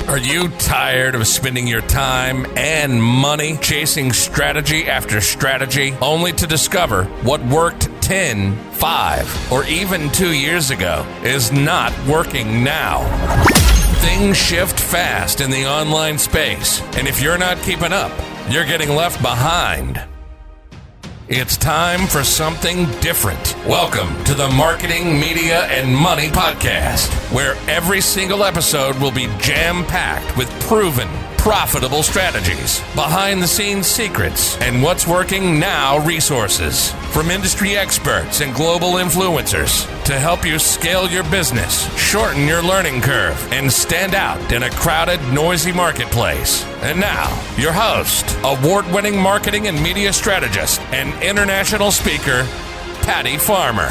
Are you tired of spending your time and money chasing strategy after strategy only to discover what worked 10, 5, or even 2 years ago is not working now? Things shift fast in the online space, and if you're not keeping up, you're getting left behind. It's time for something different. Welcome to the Marketing, Media, and Money Podcast, where every single episode will be jam-packed with proven, profitable strategies, behind-the-scenes secrets, and what's working now resources from industry experts and global influencers to help you scale your business, shorten your learning curve, and stand out in a crowded, noisy marketplace. And now, your host, award-winning marketing and media strategist, and international speaker, Patty Farmer.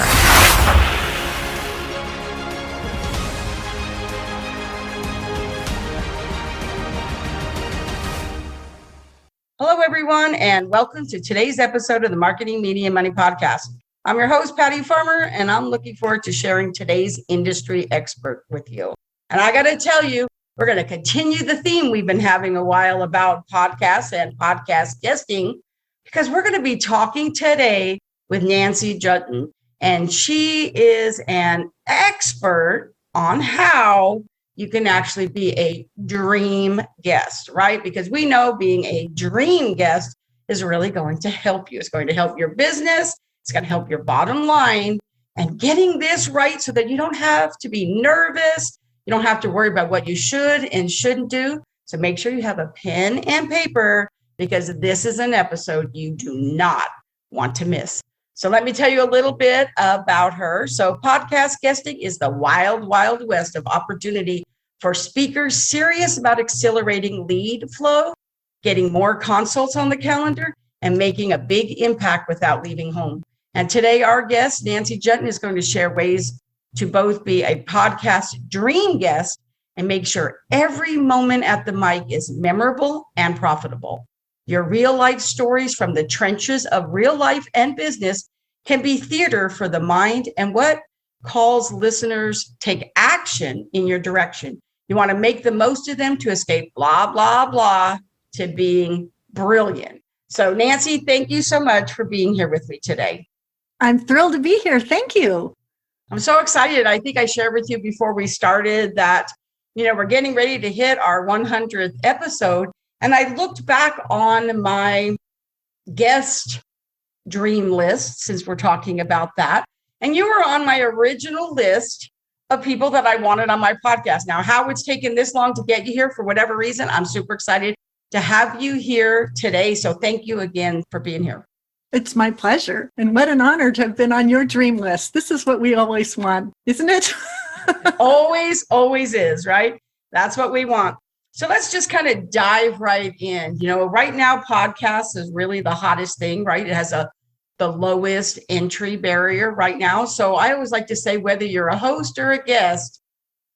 Hello, everyone, and welcome to today's episode of the Marketing, Media, and Money Podcast. I'm your host, Patty Farmer, and I'm looking forward to sharing today's industry expert with you. And I got to tell you, we're going to continue the theme we've been having a while about podcasts and podcast guesting, because we're going to be talking today with Nancy Juetten, and she is an expert on how you can actually be a dream guest, right? Because we know being a dream guest is really going to help you. It's going to help your business. It's going to help your bottom line. And getting this right so that you don't have to be nervous. You don't have to worry about what you should and shouldn't do. So make sure you have a pen and paper, because this is an episode you do not want to miss. So let me tell you a little bit about her. So podcast guesting is the wild, wild west of opportunity for speakers serious about accelerating lead flow, getting more consults on the calendar, and making a big impact without leaving home. And today, our guest, Nancy Juetten, is going to share ways to both be a podcast dream guest and make sure every moment at the mic is memorable and profitable. Your real life stories from the trenches of real life and business can be theater for the mind, and what calls listeners take action in your direction. You want to make the most of them to escape blah, blah, blah to being brilliant. So Nancy, thank you so much for being here with me today. I'm thrilled to be here. Thank you. I'm so excited. I think I shared with you before we started that, we're getting ready to hit our 100th episode. And I looked back on my guest dream list, since we're talking about that. And you were on my original list of people that I wanted on my podcast. Now, how it's taken this long to get you here, for whatever reason, I'm super excited to have you here today. So thank you again for being here. It's my pleasure. And what an honor to have been on your dream list. This is what we always want, isn't it? Always is, right? That's what we want. So let's just kind of dive right in. Right now, podcasts is really the hottest thing, right? It has the lowest entry barrier right now. So I always like to say, whether you're a host or a guest,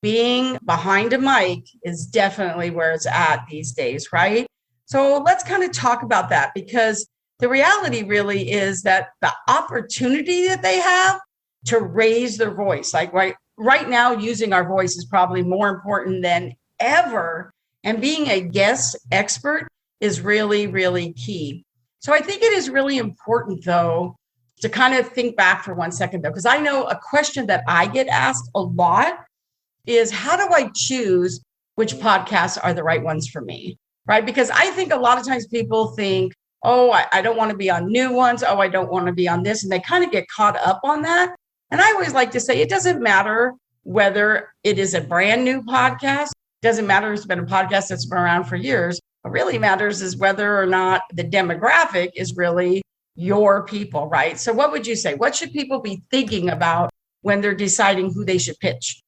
being behind a mic is definitely where it's at these days, right? So let's kind of talk about that, because the reality really is that the opportunity that they have to raise their voice, like right now, using our voice is probably more important than ever. And being a guest expert is really, really key. So I think it is really important, though, to kind of think back for 1 second, though, because I know a question that I get asked a lot is, how do I choose which podcasts are the right ones for me, right? Because I think a lot of times people think, oh, I don't want to be on new ones. Oh, I don't want to be on this. And they kind of get caught up on that. And I always like to say, it doesn't matter whether it is a brand new podcast. It doesn't matter if it's been a podcast that's been around for years. What really matters is whether or not the demographic is really your people, right? So what would you say? What should people be thinking about when they're deciding who they should pitch?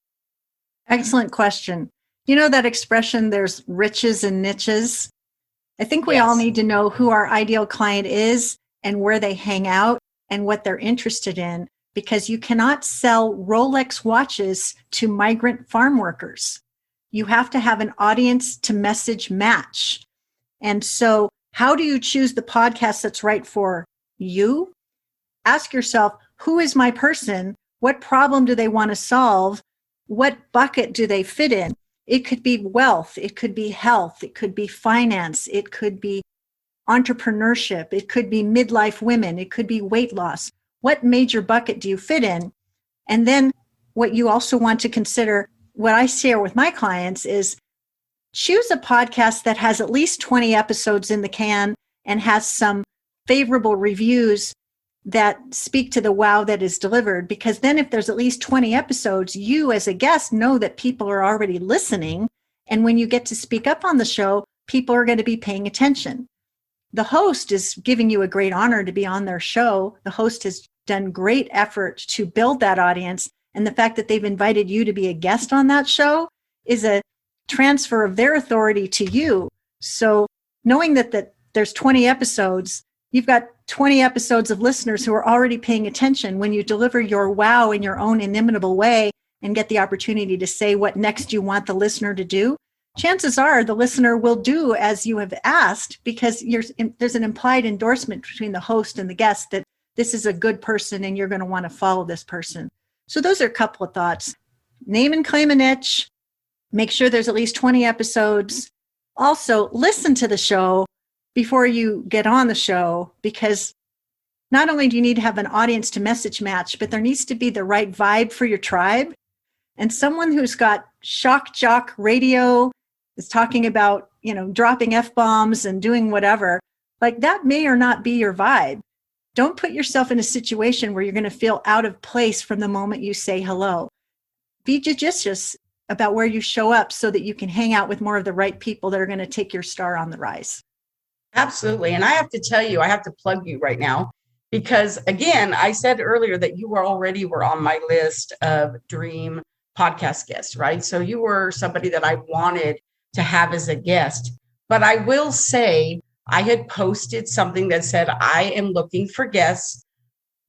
Excellent question. You know that expression, there's riches and niches? I think we all need to know who our ideal client is and where they hang out and what they're interested in, because you cannot sell Rolex watches to migrant farm workers. You have to have an audience to message match. And so how do you choose the podcast that's right for you? Ask yourself, who is my person? What problem do they want to solve? What bucket do they fit in? It could be wealth. It could be health. It could be finance. It could be entrepreneurship. It could be midlife women. It could be weight loss. What major bucket do you fit in? And then what you also want to consider, what I share with my clients is choose a podcast that has at least 20 episodes in the can and has some favorable reviews that speak to the wow that is delivered. Because then if there's at least 20 episodes, you as a guest know that people are already listening. And when you get to speak up on the show, people are going to be paying attention. The host is giving you a great honor to be on their show. The host has done great effort to build that audience. And the fact that they've invited you to be a guest on that show is a transfer of their authority to you. So knowing that there's 20 episodes, you've got 20 episodes of listeners who are already paying attention. When you deliver your wow in your own inimitable way and get the opportunity to say what next you want the listener to do, chances are the listener will do as you have asked, because there's an implied endorsement between the host and the guest that this is a good person and you're going to want to follow this person. So those are a couple of thoughts. Name and claim a niche. Make sure there's at least 20 episodes. Also, listen to the show before you get on the show, because not only do you need to have an audience to message match, but there needs to be the right vibe for your tribe. And someone who's got shock jock radio is talking about, dropping F-bombs and doing whatever, like that may or not be your vibe. Don't put yourself in a situation where you're going to feel out of place from the moment you say hello. Be judicious about where you show up so that you can hang out with more of the right people that are going to take your star on the rise. Absolutely. And I have to tell you, I have to plug you right now, because again, I said earlier that you were on my list of dream podcast guests, right? So you were somebody that I wanted to have as a guest. But I will say, I had posted something that said, I am looking for guests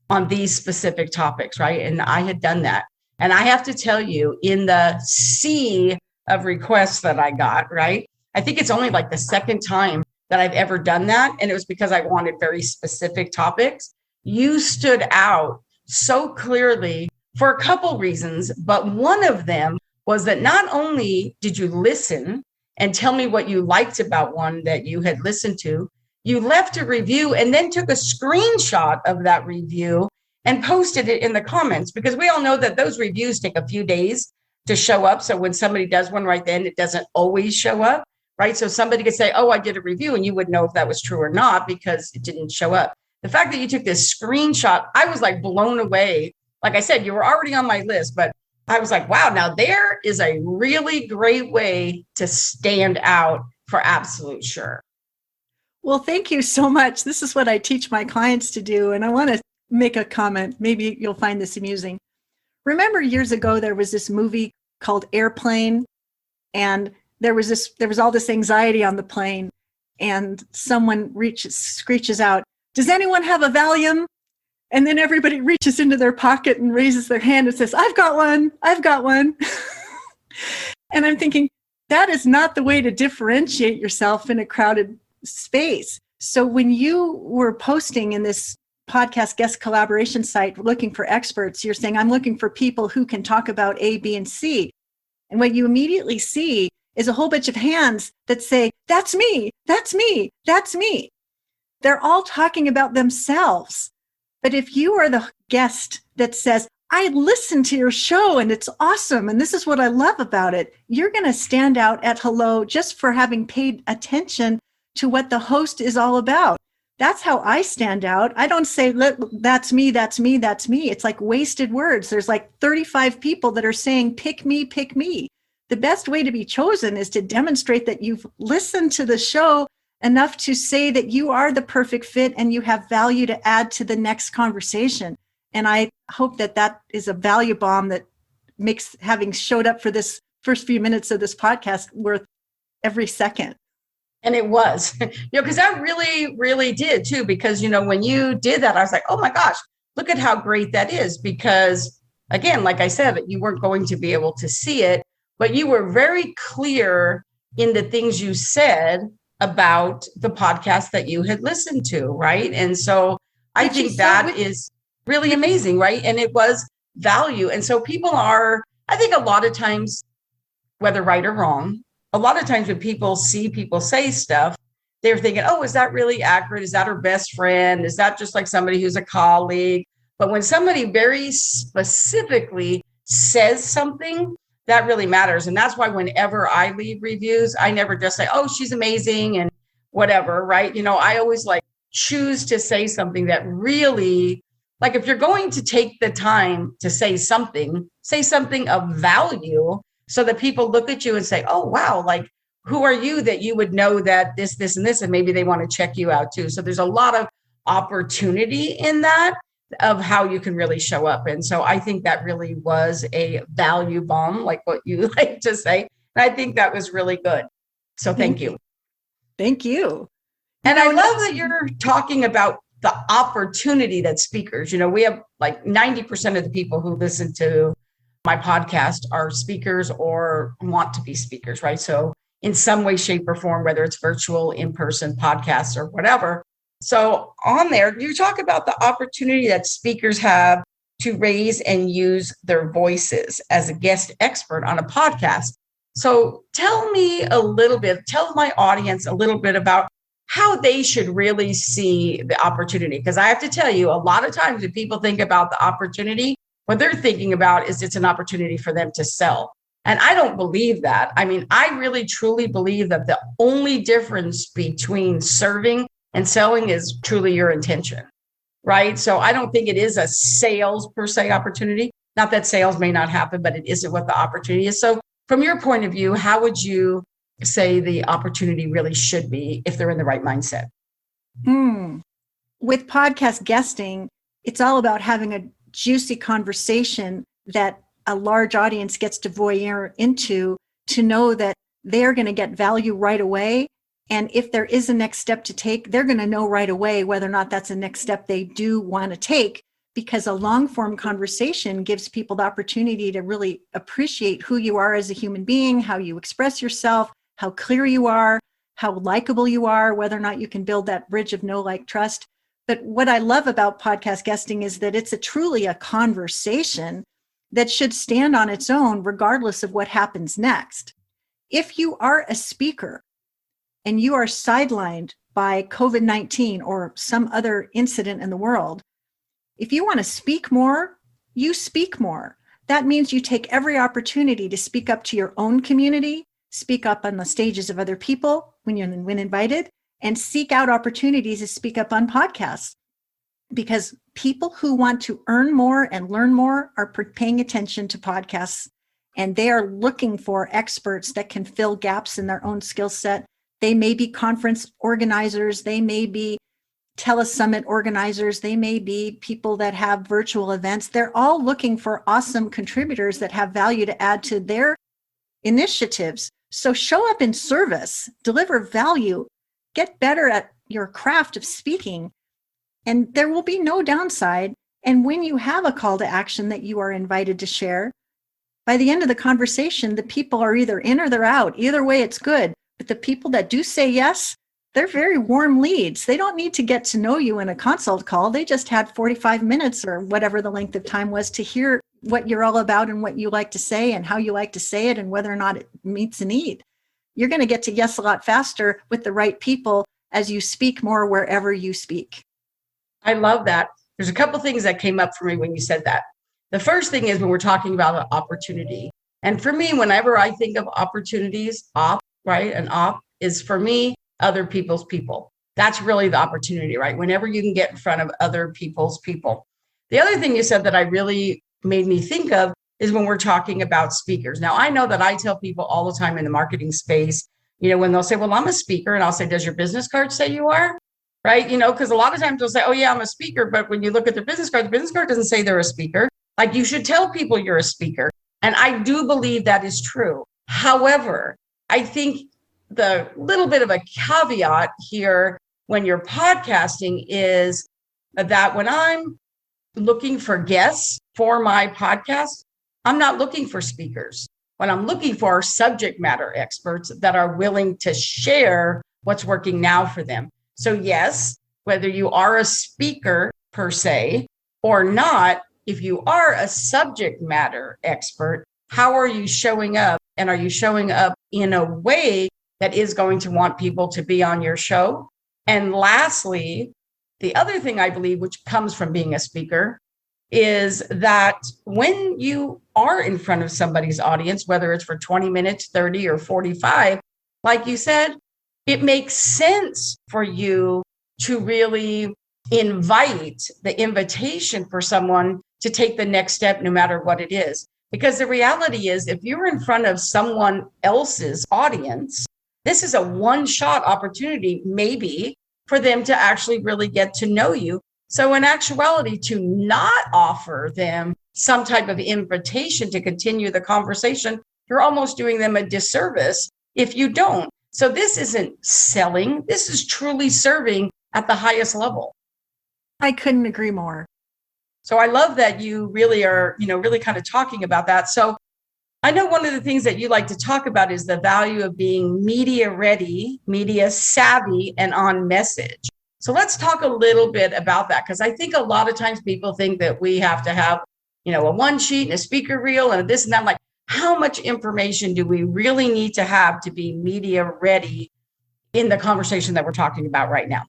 on these specific topics, right? And I had done that. And I have to tell you, in the sea of requests that I got, right? I think it's only like the second time that I've ever done that. And it was because I wanted very specific topics. You stood out so clearly for a couple reasons, but one of them was that not only did you listen and tell me what you liked about one that you had listened to, you left a review and then took a screenshot of that review and posted it in the comments, because we all know that those reviews take a few days to show up. So when somebody does one right then, it doesn't always show up, right? So somebody could say, oh, I did a review, and you wouldn't know if that was true or not because it didn't show up. The fact that you took this screenshot, I was like blown away. Like I said, you were already on my list, but I was like, wow, now there is a really great way to stand out for absolute sure. Well, thank you so much. This is what I teach my clients to do. And I want to make a comment. Maybe you'll find this amusing. Remember years ago, there was this movie called Airplane, and there was all this anxiety on the plane, and someone screeches out, does anyone have a Valium? And then everybody reaches into their pocket and raises their hand and says, I've got one. And I'm thinking, that is not the way to differentiate yourself in a crowded space. So when you were posting in this podcast guest collaboration site looking for experts, you're saying, I'm looking for people who can talk about A, B, and C. And what you immediately see is a whole bunch of hands that say, that's me, that's me, that's me. They're all talking about themselves. But if you are the guest that says, I listened to your show and it's awesome, and this is what I love about it, you're going to stand out at hello just for having paid attention to what the host is all about. That's how I stand out. I don't say, that's me, that's me, that's me. It's like wasted words. There's like 35 people that are saying, pick me, pick me. The best way to be chosen is to demonstrate that you've listened to the show enough to say that you are the perfect fit and you have value to add to the next conversation. And I hope that is a value bomb that makes having showed up for this first few minutes of this podcast worth every second. And it was, because that really, really did too, because, when you did that, I was like, oh my gosh, look at how great that is. Because again, like I said, you weren't going to be able to see it, but you were very clear in the things you said about the podcast that you had listened to, right? And so I think that is really amazing, right? And it was value. And so people are, I think a lot of times whether right or wrong, a lot of times when people see people say stuff, they're thinking, oh, is that really accurate? Is that her best friend? Is that just like somebody who's a colleague? But when somebody very specifically says something, that really matters. And that's why whenever I leave reviews, I never just say, oh, she's amazing and whatever, right? I always like choose to say something that really, like if you're going to take the time to say something of value so that people look at you and say, oh, wow, like, who are you that you would know that this, and this, and maybe they want to check you out too. So there's a lot of opportunity in that of how you can really show up. And so I think that really was a value bomb, like what you like to say. And I think that was really good. So thank you. Thank you. And I love that you're talking about the opportunity that speakers, we have like 90% of the people who listen to my podcast are speakers or want to be speakers, right? So in some way, shape, or form, whether it's virtual, in-person, podcasts, or whatever. So on there, you talk about the opportunity that speakers have to raise and use their voices as a guest expert on a podcast. So tell my audience a little bit about how they should really see the opportunity. Because I have to tell you, a lot of times when people think about the opportunity, what they're thinking about is it's an opportunity for them to sell. And I don't believe that. I mean, I really, truly believe that the only difference between serving and selling is truly your intention, right? So I don't think it is a sales per se opportunity. Not that sales may not happen, but it isn't what the opportunity is. So from your point of view, how would you say the opportunity really should be if they're in the right mindset? With podcast guesting, it's all about having a juicy conversation that a large audience gets to voyeur into, to know that they're going to get value right away. And if there is a next step to take, they're going to know right away whether or not that's a next step they do want to take, because a long form conversation gives people the opportunity to really appreciate who you are as a human being, how you express yourself, how clear you are, how likable you are, whether or not you can build that bridge of know, like, trust. But what I love about podcast guesting is that it's truly a conversation that should stand on its own, regardless of what happens next. If you are a speaker and you are sidelined by COVID-19 or some other incident in the world, if you want to speak more, you speak more. That means you take every opportunity to speak up to your own community, speak up on the stages of other people when invited, and seek out opportunities to speak up on podcasts. Because people who want to earn more and learn more are paying attention to podcasts, and they are looking for experts that can fill gaps in their own skill set. They may be conference organizers, they may be telesummit organizers, they may be people that have virtual events. They're all looking for awesome contributors that have value to add to their initiatives. So show up in service, deliver value, get better at your craft of speaking, and there will be no downside. And when you have a call to action that you are invited to share, by the end of the conversation, the people are either in or they're out. Either way, it's good. But the people that do say yes, they're very warm leads. They don't need to get to know you in a consult call. They just had 45 minutes or whatever the length of time was to hear what you're all about and what you like to say and how you like to say it and whether or not it meets a need. You're going to get to yes a lot faster with the right people as you speak more wherever you speak. I love that. There's a couple things that came up for me when you said that. The first thing is when we're talking about an opportunity. And for me, whenever I think of opportunities, an op is for me, other people's people. That's really the opportunity, right? Whenever you can get in front of other people's people. The other thing you said that I really made me think of is when we're talking about speakers. Now, I know that I tell people all the time in the marketing space, when they'll say, well, I'm a speaker. And I'll say, does your business card say you are? Right? Because a lot of times they'll say, oh, yeah, I'm a speaker. But when you look at their business card, the business card doesn't say they're a speaker. Like, you should tell people you're a speaker. And I do believe that is true. However, I think the little bit of a caveat here when you're podcasting is that when I'm looking for guests for my podcast, I'm not looking for speakers. What I'm looking for are subject matter experts that are willing to share what's working now for them. So yes, whether you are a speaker per se or not, if you are a subject matter expert, how are you showing up And are you showing up in a way that is going to want people to be on your show? And lastly, the other thing I believe, which comes from being a speaker, is that when you are in front of somebody's audience, whether it's for 20 minutes, 30 or 45, like you said, it makes sense for you to really invite the invitation for someone to take the next step, no matter what it is. Because the reality is, if you're in front of someone else's audience, this is a one-shot opportunity, maybe, for them to actually really get to know you. So in actuality, to not offer them some type of invitation to continue the conversation, you're almost doing them a disservice if you don't. So this isn't selling. This is truly serving at the highest level. I couldn't agree more. So I love that you really are, really kind of talking about that. So I know one of the things that you like to talk about is the value of being media ready, media savvy, and on message. So let's talk a little bit about that, because I think a lot of times people think that we have to have, a one sheet and a speaker reel and this and that. Like, how much information do we really need to have to be media ready in the conversation that we're talking about right now?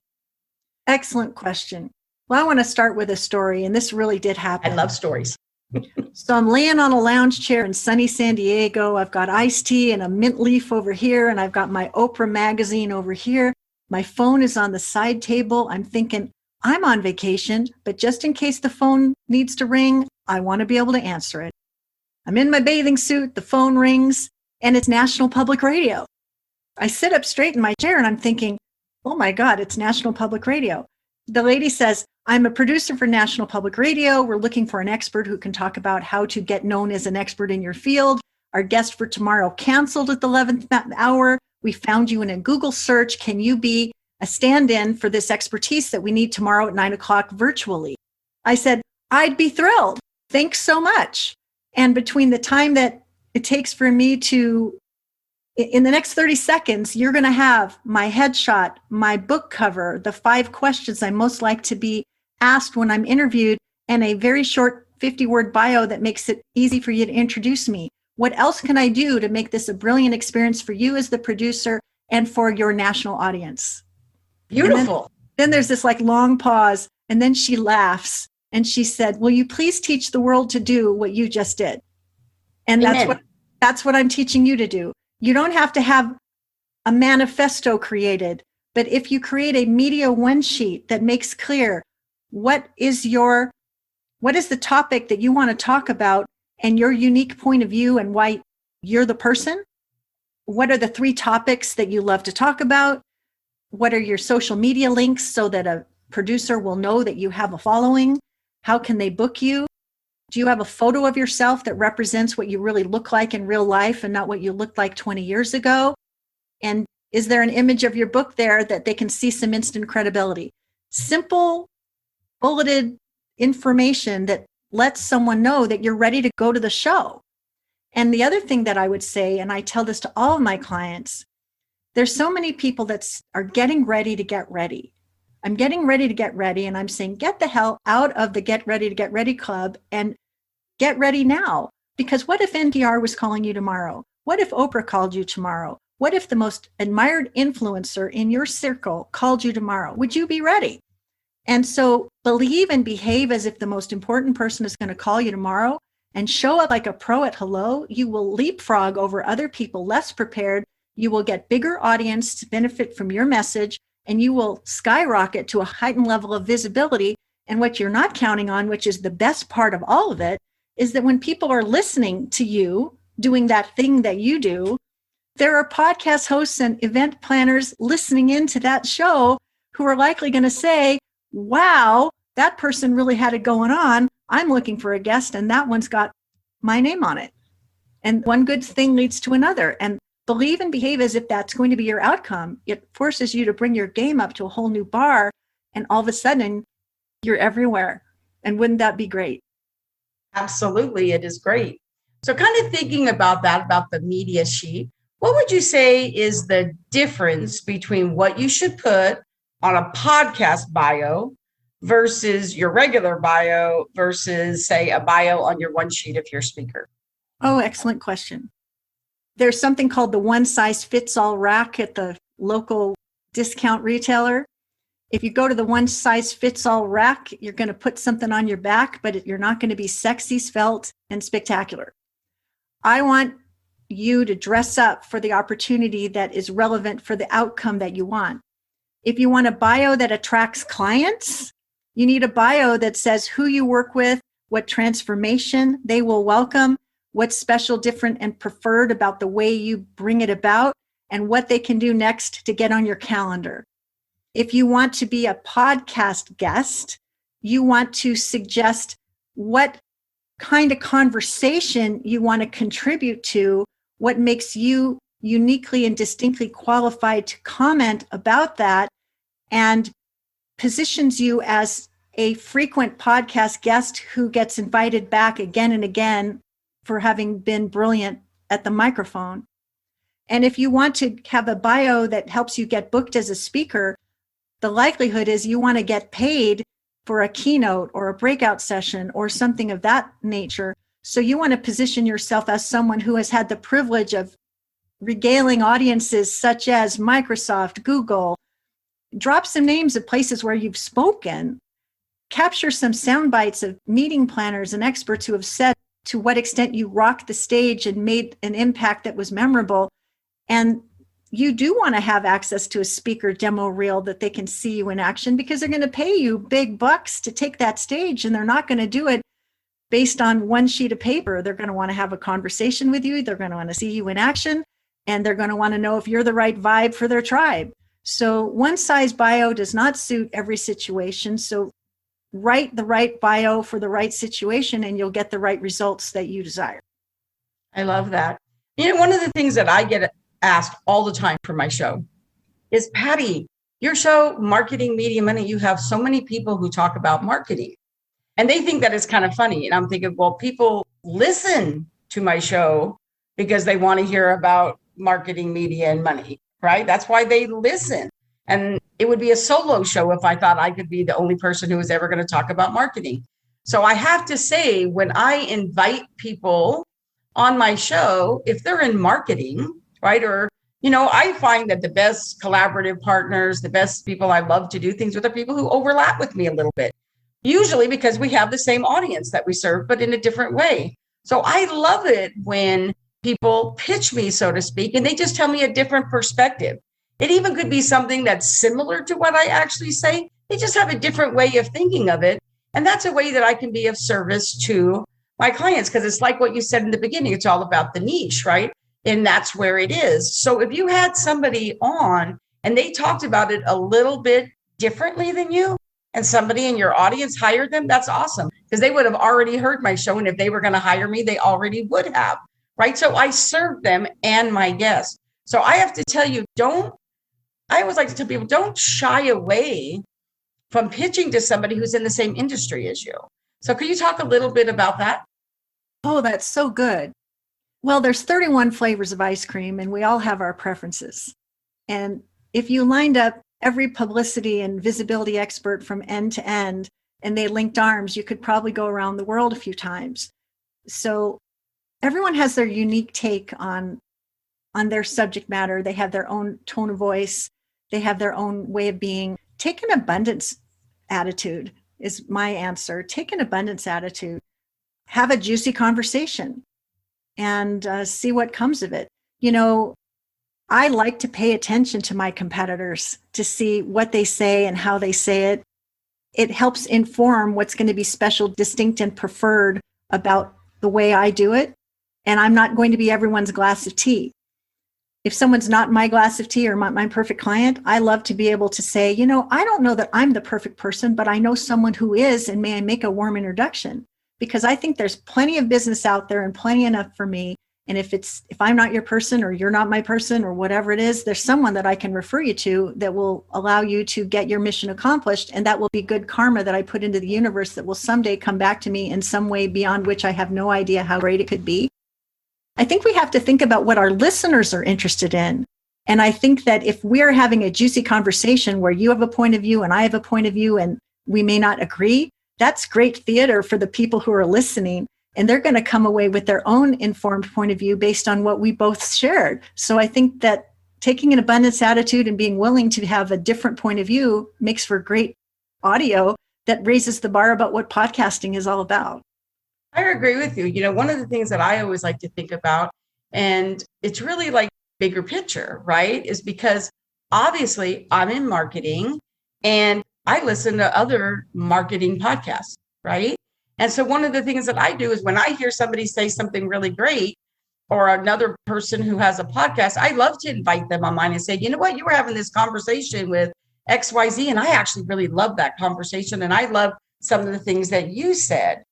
Excellent question. Well, I want to start with a story, and this really did happen. I love stories. So I'm laying on a lounge chair in sunny San Diego. I've got iced tea and a mint leaf over here, and I've got my Oprah magazine over here. My phone is on the side table. I'm thinking, I'm on vacation, but just in case the phone needs to ring, I want to be able to answer it. I'm in my bathing suit, the phone rings, and it's National Public Radio. I sit up straight in my chair and I'm thinking, oh my God, it's National Public Radio. The lady says, I'm a producer for National Public Radio. We're looking for an expert who can talk about how to get known as an expert in your field. Our guest for tomorrow canceled at the 11th hour. We found you in a Google search. Can you be a stand-in for this expertise that we need tomorrow at 9:00 virtually? I said, I'd be thrilled. Thanks so much. And between the time that it takes for me to, in the next 30 seconds, you're going to have my headshot, my book cover, the 5 questions I most like to be asked when I'm interviewed, and a very short 50-word bio that makes it easy for you to introduce me. What else can I do to make this a brilliant experience for you as the producer and for your national audience? Beautiful. Then there's this long pause, and then she laughs and she said, will you please teach the world to do what you just did? And that's what I'm teaching you to do. You don't have to have a manifesto created, but if you create a media one sheet that makes clear what is the topic that you want to talk about and your unique point of view and why you're the person, what are the 3 topics that you love to talk about? What are your social media links so that a producer will know that you have a following? How can they book you? Do you have a photo of yourself that represents what you really look like in real life and not what you looked like 20 years ago? And is there an image of your book there that they can see some instant credibility? Simple, bulleted information that lets someone know that you're ready to go to the show. And the other thing that I would say, and I tell this to all of my clients, there's so many people that are getting ready to get ready. I'm getting ready to get ready, and I'm saying, get the hell out of the Get Ready to Get Ready club and get ready now. Because what if NPR was calling you tomorrow? What if Oprah called you tomorrow? What if the most admired influencer in your circle called you tomorrow? Would you be ready? And so believe and behave as if the most important person is going to call you tomorrow, and show up like a pro at hello. You will leapfrog over other people less prepared. You will get bigger audience to benefit from your message, and you will skyrocket to a heightened level of visibility. And what you're not counting on, which is the best part of all of it, is that when people are listening to you doing that thing that you do, there are podcast hosts and event planners listening into that show who are likely going to say, wow, that person really had it going on. I'm looking for a guest, and that one's got my name on it. And one good thing leads to another. And believe and behave as if that's going to be your outcome. It forces you to bring your game up to a whole new bar, and all of a sudden you're everywhere. And wouldn't that be great? Absolutely, it is great. So kind of thinking about that, about the media sheet, what would you say is the difference between what you should put on a podcast bio versus your regular bio versus, say, a bio on your one sheet if you're a speaker? Oh, excellent question. There's something called the one size fits all rack at the local discount retailer. If you go to the one size fits all rack, you're going to put something on your back, but you're not going to be sexy, svelte, and spectacular. I want you to dress up for the opportunity that is relevant for the outcome that you want. If you want a bio that attracts clients, you need a bio that says who you work with, what transformation they will welcome, what's special, different, and preferred about the way you bring it about, and what they can do next to get on your calendar. If you want to be a podcast guest, you want to suggest what kind of conversation you want to contribute to, what makes you uniquely and distinctly qualified to comment about that, and positions you as a frequent podcast guest who gets invited back again and again for having been brilliant at the microphone. And if you want to have a bio that helps you get booked as a speaker, the likelihood is you want to get paid for a keynote or a breakout session or something of that nature. So you want to position yourself as someone who has had the privilege of regaling audiences such as Microsoft, Google. Drop some names of places where you've spoken. Capture some sound bites of meeting planners and experts who have said to what extent you rocked the stage and made an impact that was memorable. And you do want to have access to a speaker demo reel that they can see you in action, because they're going to pay you big bucks to take that stage, and they're not going to do it based on one sheet of paper. They're going to want to have a conversation with you. They're going to want to see you in action, and they're going to want to know if you're the right vibe for their tribe. So one size bio does not suit every situation. So write the right bio for the right situation, and you'll get the right results that you desire. I love that. You know, one of the things that I get asked all the time for my show is, Patty, your show, Marketing, Media, Money, you have so many people who talk about marketing, and they think that it's kind of funny. And I'm thinking, well, people listen to my show because they want to hear about marketing, media, and money, right? That's why they listen. And it would be a solo show if I thought I could be the only person who was ever going to talk about marketing. So I have to say, when I invite people on my show, if they're in marketing, right? Or, you know, I find that the best collaborative partners, the best people I love to do things with, are people who overlap with me a little bit, usually because we have the same audience that we serve, but in a different way. So I love it when people pitch me, so to speak, and they just tell me a different perspective. It even could be something that's similar to what I actually say. They just have a different way of thinking of it. And that's a way that I can be of service to my clients, because it's like what you said in the beginning, it's all about the niche, right? And that's where it is. So if you had somebody on and they talked about it a little bit differently than you, and somebody in your audience hired them, that's awesome, because they would have already heard my show. And if they were going to hire me, they already would have, right? So I serve them and my guests. So I have to tell you, I always like to tell people, don't shy away from pitching to somebody who's in the same industry as you. So could you talk a little bit about that? Oh, that's so good. Well, there's 31 flavors of ice cream, and we all have our preferences. And if you lined up every publicity and visibility expert from end to end, and they linked arms, you could probably go around the world a few times. So everyone has their unique take on their subject matter. They have their own tone of voice. They have their own way of being. Take an abundance attitude is my answer. Take an abundance attitude. Have a juicy conversation and see what comes of it. You know, I like to pay attention to my competitors to see what they say and how they say it. It helps inform what's going to be special, distinct, and preferred about the way I do it. And I'm not going to be everyone's glass of tea. If someone's not my glass of tea or my perfect client, I love to be able to say, you know, I don't know that I'm the perfect person, but I know someone who is, and may I make a warm introduction? Because I think there's plenty of business out there and plenty enough for me. And if I'm not your person, or you're not my person, or whatever it is, there's someone that I can refer you to that will allow you to get your mission accomplished. And that will be good karma that I put into the universe that will someday come back to me in some way beyond which I have no idea how great it could be. I think we have to think about what our listeners are interested in. And I think that if we're having a juicy conversation where you have a point of view and I have a point of view and we may not agree, that's great theater for the people who are listening. and they're going to come away with their own informed point of view based on what we both shared. So I think that taking an abundance attitude and being willing to have a different point of view makes for great audio that raises the bar about what podcasting is all about. I agree with you. One of the things that I always like to think about, and it's really like bigger picture, right? Is because obviously I'm in marketing and I listen to other marketing podcasts, right? And so one of the things that I do is when I hear somebody say something really great or another person who has a podcast, I love to invite them on mine and say, you know what, you were having this conversation with XYZ, and I actually really love that conversation. And I love some of the things that you said.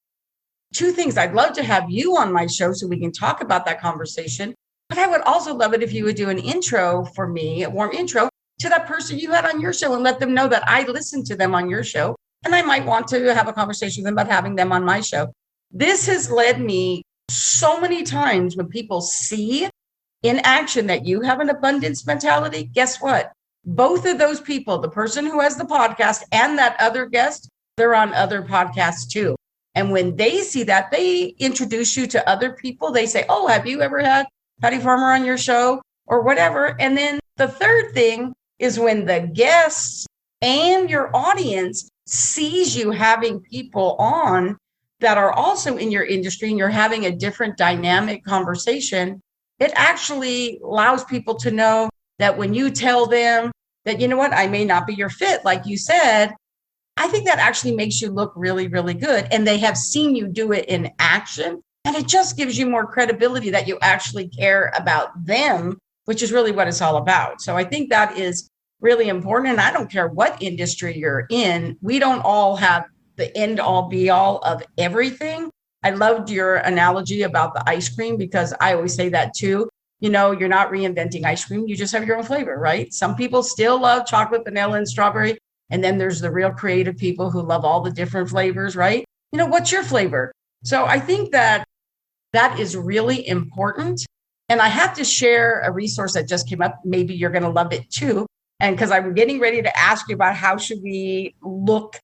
Two things, I'd love to have you on my show so we can talk about that conversation. But I would also love it if you would do an intro for me, a warm intro to that person you had on your show and let them know that I listened to them on your show. And I might want to have a conversation with them about having them on my show. This has led me so many times when people see in action that you have an abundance mentality. Guess what? Both of those people, the person who has the podcast and that other guest, they're on other podcasts too. And when they see that, they introduce you to other people. They say, oh, have you ever had Patty Farmer on your show or whatever? And then the third thing is when the guests and your audience sees you having people on that are also in your industry and you're having a different dynamic conversation, it actually allows people to know that when you tell them that, you know what, I may not be your fit, like you said, I think that actually makes you look really, really good. And they have seen you do it in action. And it just gives you more credibility that you actually care about them, which is really what it's all about. So I think that is really important. And I don't care what industry you're in. We don't all have the end all be all of everything. I loved your analogy about the ice cream because I always say that too. You're not reinventing ice cream. You just have your own flavor, right? Some people still love chocolate, vanilla, and strawberry. And then there's the real creative people who love all the different flavors, right? What's your flavor? So I think that is really important. And I have to share a resource that just came up. Maybe you're going to love it too. And because I'm getting ready to ask you about how should we look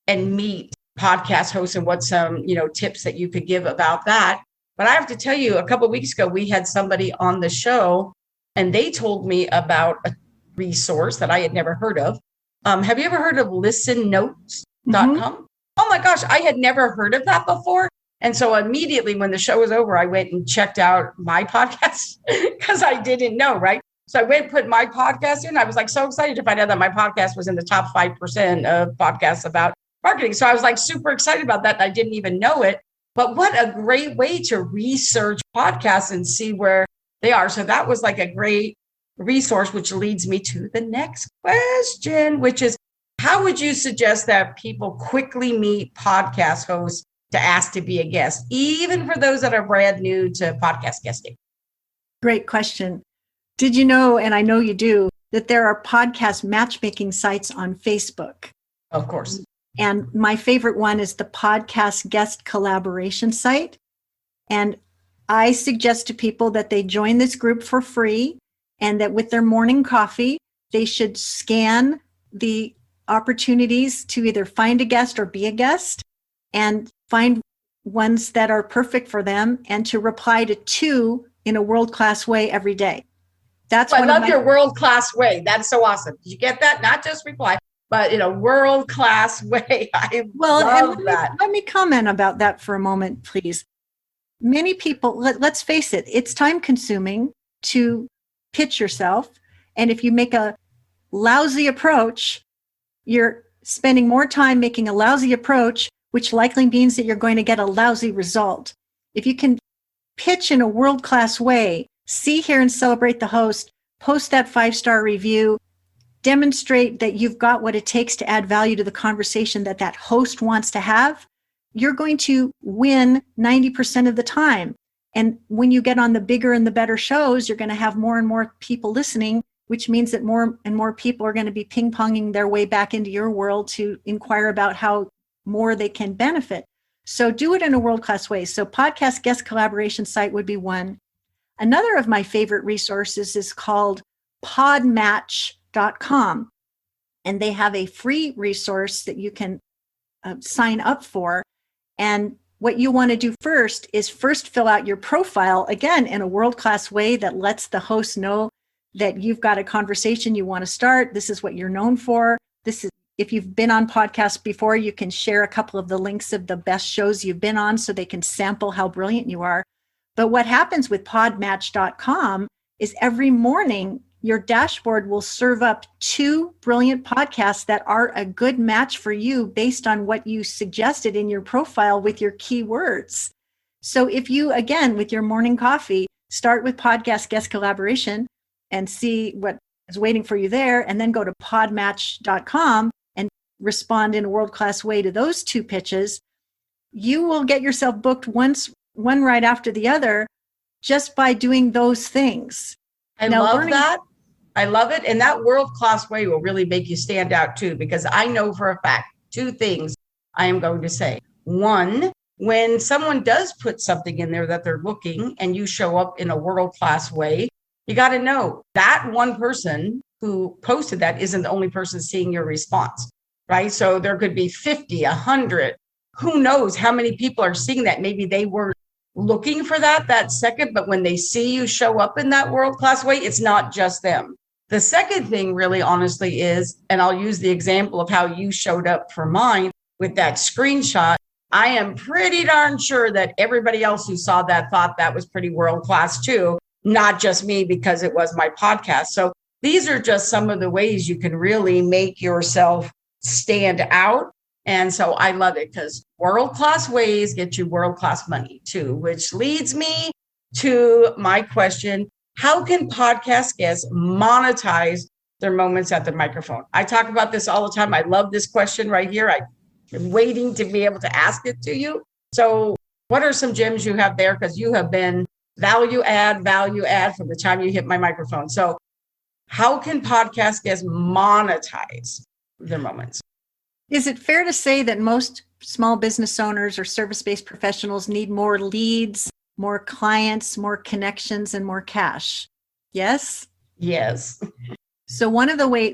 and meet podcast hosts and what some, tips that you could give about that. But I have to tell you, a couple of weeks ago, we had somebody on the show and they told me about a resource that I had never heard of. Have you ever heard of listennotes.com? Mm-hmm. Oh my gosh, I had never heard of that before. And so immediately when the show was over, I went and checked out my podcast because I didn't know, right? So I went and put my podcast in. I was like so excited to find out that my podcast was in the top 5% of podcasts about marketing. So I was like super excited about that. I didn't even know it. But what a great way to research podcasts and see where they are. So that was like a great resource, which leads me to the next question, which is, how would you suggest that people quickly meet podcast hosts to ask to be a guest, even for those that are brand new to podcast guesting? Great question. Did you know, and I know you do, that there are podcast matchmaking sites on Facebook? Of course. And my favorite one is the podcast guest collaboration site. And I suggest to people that they join this group for free and that with their morning coffee, they should scan the opportunities to either find a guest or be a guest and find ones that are perfect for them and to reply to two in a world-class way every day. That's I love your world-class way. That's so awesome. Did you get that? Not just reply, but in a world-class way. I love that. Let me comment about that for a moment, please. Many people, let's face it, it's time-consuming to pitch yourself. And if you make a lousy approach, you're spending more time making a lousy approach, which likely means that you're going to get a lousy result. If you can pitch in a world-class way, see, hear, and celebrate the host, post that 5-star review, demonstrate that you've got what it takes to add value to the conversation that host wants to have, you're going to win 90% of the time. And when you get on the bigger and the better shows, you're going to have more and more people listening, which means that more and more people are going to be ping-ponging their way back into your world to inquire about how more they can benefit. So do it in a world-class way. So podcast guest collaboration site would be one. Another of my favorite resources is called podmatch.com. And they have a free resource that you can sign up for. And what you want to do first is fill out your profile, again, in a world-class way that lets the host know that you've got a conversation you want to start. This is what you're known for. This is, if you've been on podcasts before, you can share a couple of the links of the best shows you've been on so they can sample how brilliant you are. But what happens with podmatch.com is every morning, your dashboard will serve up 2 brilliant podcasts that are a good match for you based on what you suggested in your profile with your keywords. So if you, again, with your morning coffee, start with podcast guest collaboration and see what is waiting for you there, and then go to podmatch.com and respond in a world-class way to those 2 pitches, you will get yourself booked one right after the other just by doing those things. I love that. I love it. And that world-class way will really make you stand out too, because I know for a fact 2 things I am going to say. 1, when someone does put something in there that they're looking and you show up in a world-class way, you got to know that one person who posted that isn't the only person seeing your response, right? So there could be 50, 100, who knows how many people are seeing that. Maybe they were looking for that second, but when they see you show up in that world-class way, it's not just them. The second thing really honestly is, and I'll use the example of how you showed up for mine with that screenshot. I am pretty darn sure that everybody else who saw that thought that was pretty world-class too, not just me because it was my podcast. So these are just some of the ways you can really make yourself stand out. And so I love it because world-class ways get you world-class money too, which leads me to my question. How can podcast guests monetize their moments at the microphone? I talk about this all the time. I love this question right here. I'm waiting to be able to ask it to you. So what are some gems you have there? Because you have been value add from the time you hit my microphone. So how can podcast guests monetize their moments? Is it fair to say that most small business owners or service-based professionals need more leads, more clients, more connections, and more cash? Yes? Yes. So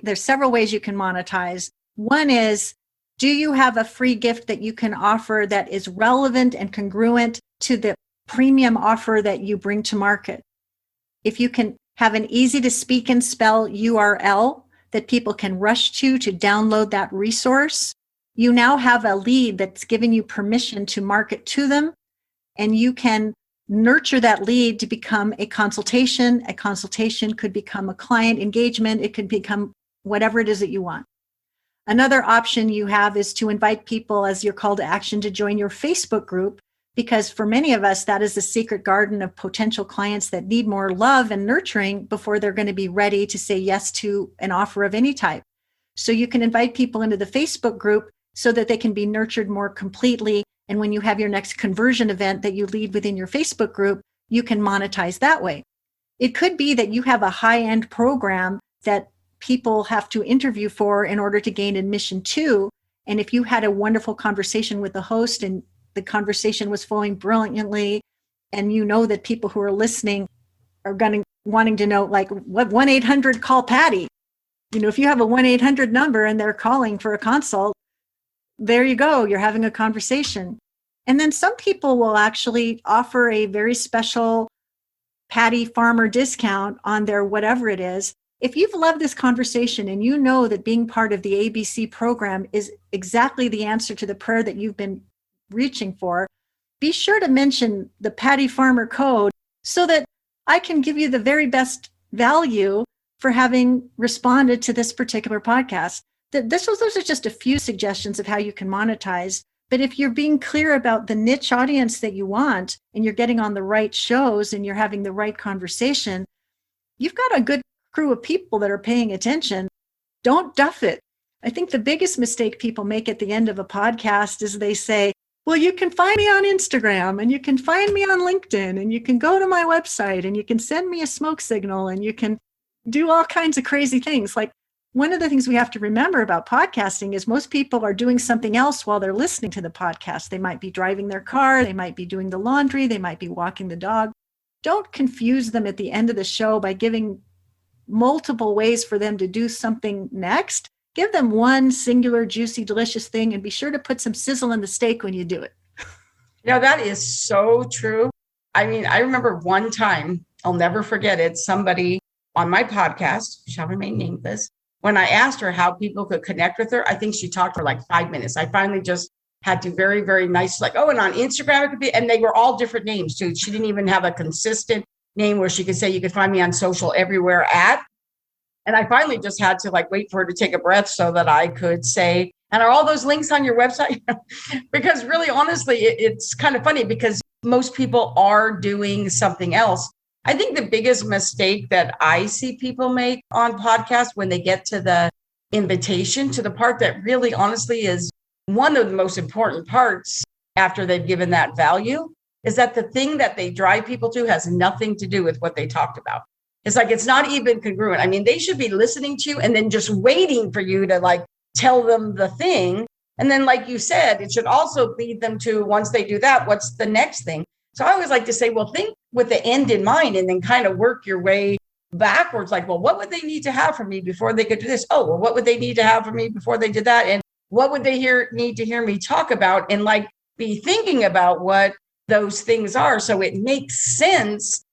there's several ways you can monetize. One is, do you have a free gift that you can offer that is relevant and congruent to the premium offer that you bring to market? If you can have an easy to speak and spell URL that people can rush to download that resource, you now have a lead that's given you permission to market to them, and you can nurture that lead to become a consultation. A consultation could become a client engagement. It could become whatever it is that you want. Another option you have is to invite people as your call to action to join your Facebook group, because for many of us, that is the secret garden of potential clients that need more love and nurturing before they're going to be ready to say yes to an offer of any type. So you can invite people into the Facebook group so that they can be nurtured more completely. And when you have your next conversion event that you lead within your Facebook group, you can monetize that way. It could be that you have a high-end program that people have to interview for in order to gain admission to. And if you had a wonderful conversation with the host and the conversation was flowing brilliantly, and you know that people who are listening are wanting to know, like, what 1-800 call Patty. You know, if you have a 1-800 number and they're calling for a consult, there you go, you're having a conversation. And then some people will actually offer a very special Patty Farmer discount on their whatever it is. If you've loved this conversation and you know that being part of the ABC program is exactly the answer to the prayer that you've been reaching for, be sure to mention the Patty Farmer code so that I can give you the very best value for having responded to this particular podcast. Those are just a few suggestions of how you can monetize. But if you're being clear about the niche audience that you want, and you're getting on the right shows and you're having the right conversation, you've got a good crew of people that are paying attention. Don't duff it. I think the biggest mistake people make at the end of a podcast is they say, well, you can find me on Instagram, and you can find me on LinkedIn, and you can go to my website, and you can send me a smoke signal, and you can do all kinds of crazy things. Like, one of the things we have to remember about podcasting is most people are doing something else while they're listening to the podcast. They might be driving their car, they might be doing the laundry, they might be walking the dog. Don't confuse them at the end of the show by giving multiple ways for them to do something next. Give them one singular, juicy, delicious thing, and be sure to put some sizzle in the steak when you do it. That is so true. I mean, I remember one time, I'll never forget it, somebody on my podcast, shall remain nameless, when I asked her how people could connect with her, I think she talked for like 5 minutes. I finally just had to very, very nice, like, oh, and on Instagram it could be, and they were all different names too. She didn't even have a consistent name where she could say, you could find me on social everywhere at. And I finally just had to like wait for her to take a breath so that I could say, and are all those links on your website? Because really, honestly, it's kind of funny because most people are doing something else. I think the biggest mistake that I see people make on podcasts when they get to the invitation, to the part that really honestly is one of the most important parts after they've given that value, is that the thing that they drive people to has nothing to do with what they talked about. It's like, it's not even congruent. I mean, they should be listening to you and then just waiting for you to like tell them the thing. And then, like you said, it should also lead them to, once they do that, what's the next thing? So I always like to say, well, think with the end in mind and then kind of work your way backwards. Like, well, what would they need to have from me before they could do this? Oh, well, what would they need to have from me before they did that? And what would they need to hear me talk about? And like be thinking about what those things are. So it makes sense.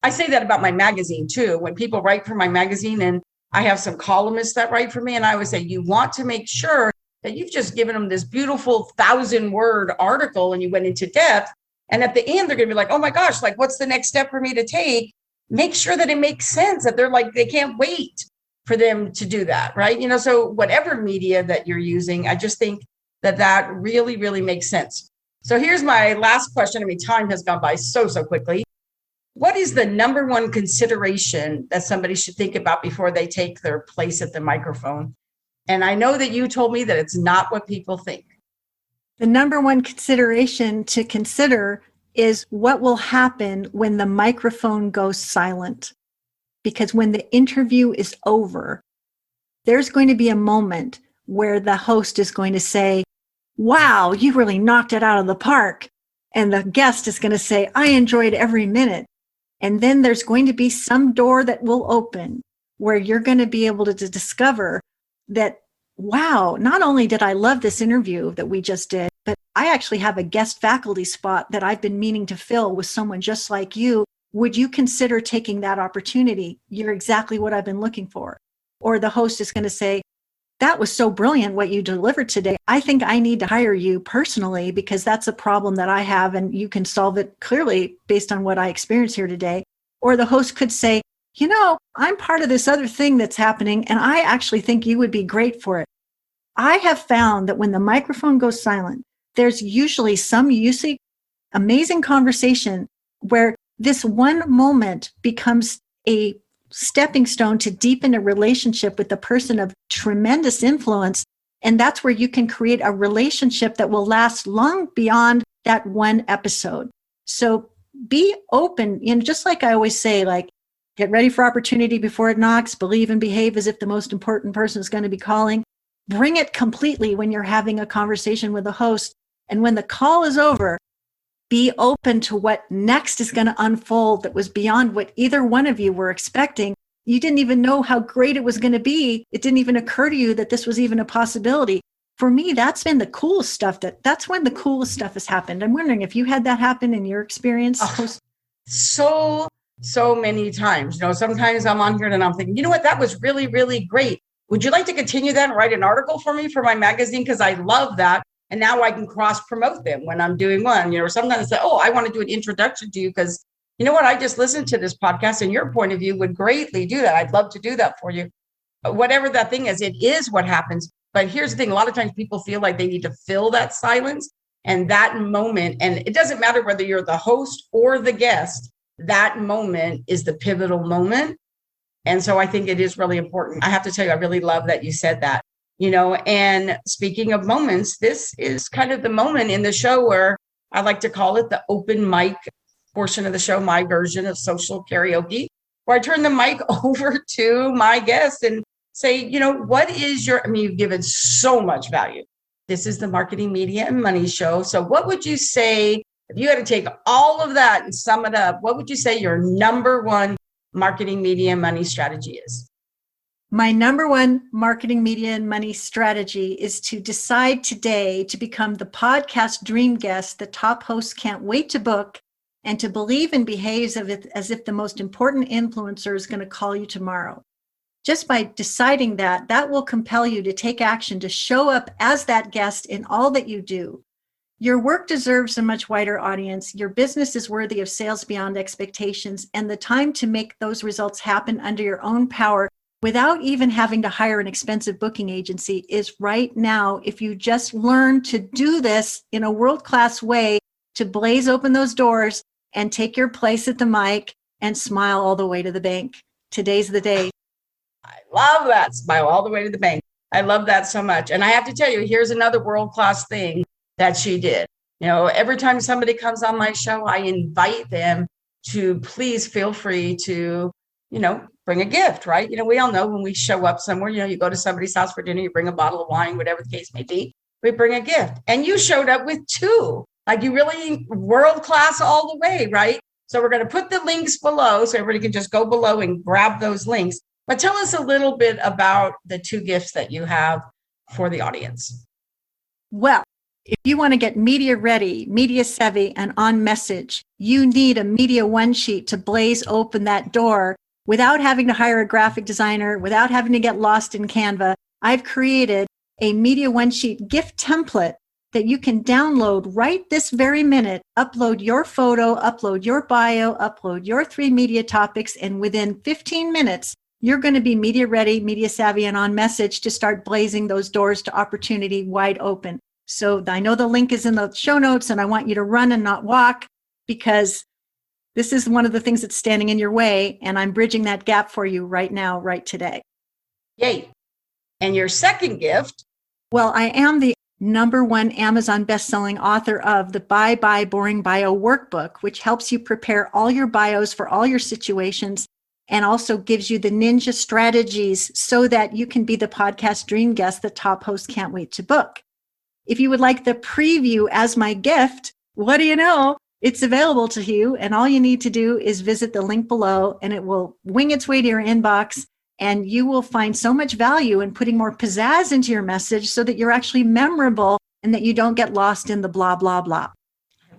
I say that about my magazine too. When people write for my magazine, and I have some columnists that write for me, and I would say, you want to make sure that you've just given them this beautiful 1,000-word article and you went into depth. And at the end, they're going to be like, oh my gosh, like, what's the next step for me to take? Make sure that it makes sense, that they're like, they can't wait for them to do that, right? So whatever media that you're using, I just think that really, really makes sense. So here's my last question. I mean, time has gone by so quickly. What is the number one consideration that somebody should think about before they take their place at the microphone? And I know that you told me that it's not what people think. The number one consideration to consider is what will happen when the microphone goes silent. Because when the interview is over, there's going to be a moment where the host is going to say, wow, you really knocked it out of the park. And the guest is going to say, I enjoyed every minute. And then there's going to be some door that will open where you're going to be able to discover that, wow, not only did I love this interview that we just did, but I actually have a guest faculty spot that I've been meaning to fill with someone just like you. Would you consider taking that opportunity? You're exactly what I've been looking for. Or the host is going to say, that was so brilliant what you delivered today. I think I need to hire you personally because that's a problem that I have and you can solve it clearly based on what I experienced here today. Or the host could say, I'm part of this other thing that's happening and I actually think you would be great for it. I have found that when the microphone goes silent, there's usually some amazing conversation where this one moment becomes a stepping stone to deepen a relationship with the person of tremendous influence. And that's where you can create a relationship that will last long beyond that one episode. So be open, just like I always say, like, get ready for opportunity before it knocks, believe and behave as if the most important person is going to be calling. Bring it completely when you're having a conversation with a host. And when the call is over, be open to what next is going to unfold that was beyond what either one of you were expecting. You didn't even know how great it was going to be. It didn't even occur to you that this was even a possibility. For me, that's been the coolest stuff. That's when the coolest stuff has happened. I'm wondering if you had that happen in your experience. So many times. Sometimes I'm on here and I'm thinking, you know what, that was really, really great. Would you like to continue that and write an article for me for my magazine? Because I love that. And now I can cross promote them when I'm doing one. Sometimes I say, oh, I want to do an introduction to you because you know what? I just listened to this podcast and your point of view would greatly do that. I'd love to do that for you. Whatever that thing is, it is what happens. But here's the thing. A lot of times people feel like they need to fill that silence and that moment. And it doesn't matter whether you're the host or the guest. That moment is the pivotal moment. And so I think it is really important. I have to tell you, I really love that you said that. And speaking of moments, this is kind of the moment in the show where I like to call it the open mic portion of the show, my version of social karaoke, where I turn the mic over to my guest and say, what is you've given so much value. This is the Marketing, Media, and Money Show. So what would you say, if you had to take all of that and sum it up, what would you say your number one marketing, media, and money strategy is? My number one marketing, media, and money strategy is to decide today to become the podcast dream guest the top hosts can't wait to book, and to believe and behave as if the most important influencer is going to call you tomorrow. Just by deciding that will compel you to take action, to show up as that guest in all that you do. Your work deserves a much wider audience. Your business is worthy of sales beyond expectations, and the time to make those results happen under your own power without even having to hire an expensive booking agency is right now. If you just learn to do this in a world-class way, to blaze open those doors and take your place at the mic and smile all the way to the bank. Today's the day. I love that. Smile all the way to the bank. I love that so much. And I have to tell you, here's another world-class thing that she did. Every time somebody comes on my show, I invite them to please feel free to, bring a gift, right? We all know when we show up somewhere, you go to somebody's house for dinner, you bring a bottle of wine, whatever the case may be, we bring a gift. And you showed up with two, like you really world-class all the way, right? So we're going to put the links below so everybody can just go below and grab those links. But tell us a little bit about the two gifts that you have for the audience. Well, if you want to get media ready, media savvy, and on message, you need a media one sheet to blaze open that door without having to hire a graphic designer, without having to get lost in Canva. I've created a media one sheet gift template that you can download right this very minute, upload your photo, upload your bio, upload your 3 media topics, and within 15 minutes, you're going to be media ready, media savvy, and on message to start blazing those doors to opportunity wide open. So I know the link is in the show notes, and I want you to run and not walk, because this is one of the things that's standing in your way, and I'm bridging that gap for you right now, right today. Yay. And your second gift? Well, I am the #1 Amazon bestselling author of the Bye Boring Bio Workbook, which helps you prepare all your bios for all your situations, and also gives you the ninja strategies so that you can be the podcast dream guest the top hosts can't wait to book. If you would like the preview as my gift, what do you know? It's available to you, and all you need to do is visit the link below, and it will wing its way to your inbox, and you will find so much value in putting more pizzazz into your message so that you're actually memorable and that you don't get lost in the blah, blah, blah.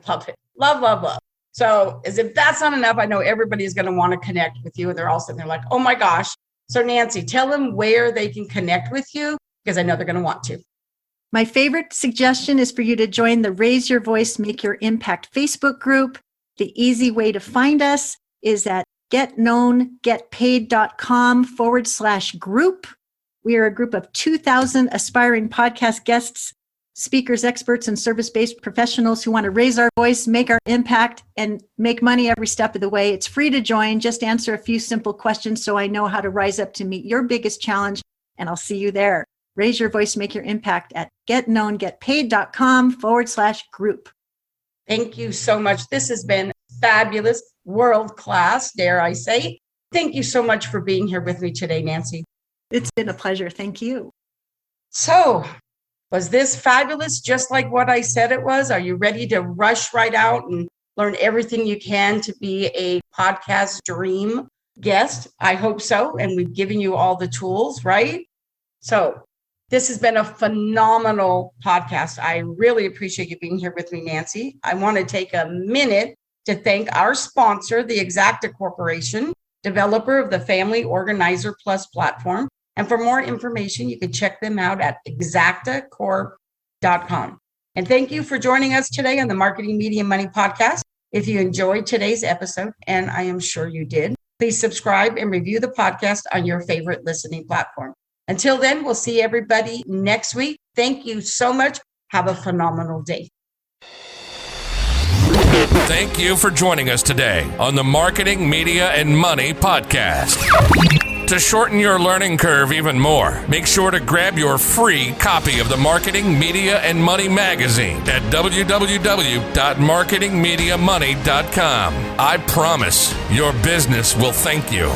Love it. Love, love, love. So as if that's not enough, I know everybody is going to want to connect with you, and they're all sitting there like, oh my gosh. So Nancy, tell them where they can connect with you, because I know they're going to want to. My favorite suggestion is for you to join the Raise Your Voice, Make Your Impact Facebook group. The easy way to find us is at getknowngetpaid.com/group. We are a group of 2,000 aspiring podcast guests, speakers, experts, and service-based professionals who want to raise our voice, make our impact, and make money every step of the way. It's free to join. Just answer a few simple questions so I know how to rise up to meet your biggest challenge, and I'll see you there. Raise your voice, make your impact at getknowngetpaid.com/group. Thank you so much. This has been fabulous, world-class, dare I say. Thank you so much for being here with me today, Nancy. It's been a pleasure. Thank you. So, was this fabulous, just like what I said it was? Are you ready to rush right out and learn everything you can to be a podcast dream guest? I hope so. And we've given you all the tools, right? So, this has been a phenomenal podcast. I really appreciate you being here with me, Nancy. I want to take a minute to thank our sponsor, the Exacta Corporation, developer of the Family Organizer Plus platform. And for more information, you can check them out at exactacorp.com. And thank you for joining us today on the Marketing, Media, Money podcast. If you enjoyed today's episode, and I am sure you did, please subscribe and review the podcast on your favorite listening platform. Until then, we'll see everybody next week. Thank you so much. Have a phenomenal day. Thank you for joining us today on the Marketing, Media, and Money podcast. To shorten your learning curve even more, make sure to grab your free copy of the Marketing, Media, and Money magazine at www.marketingmediamoney.com. I promise your business will thank you.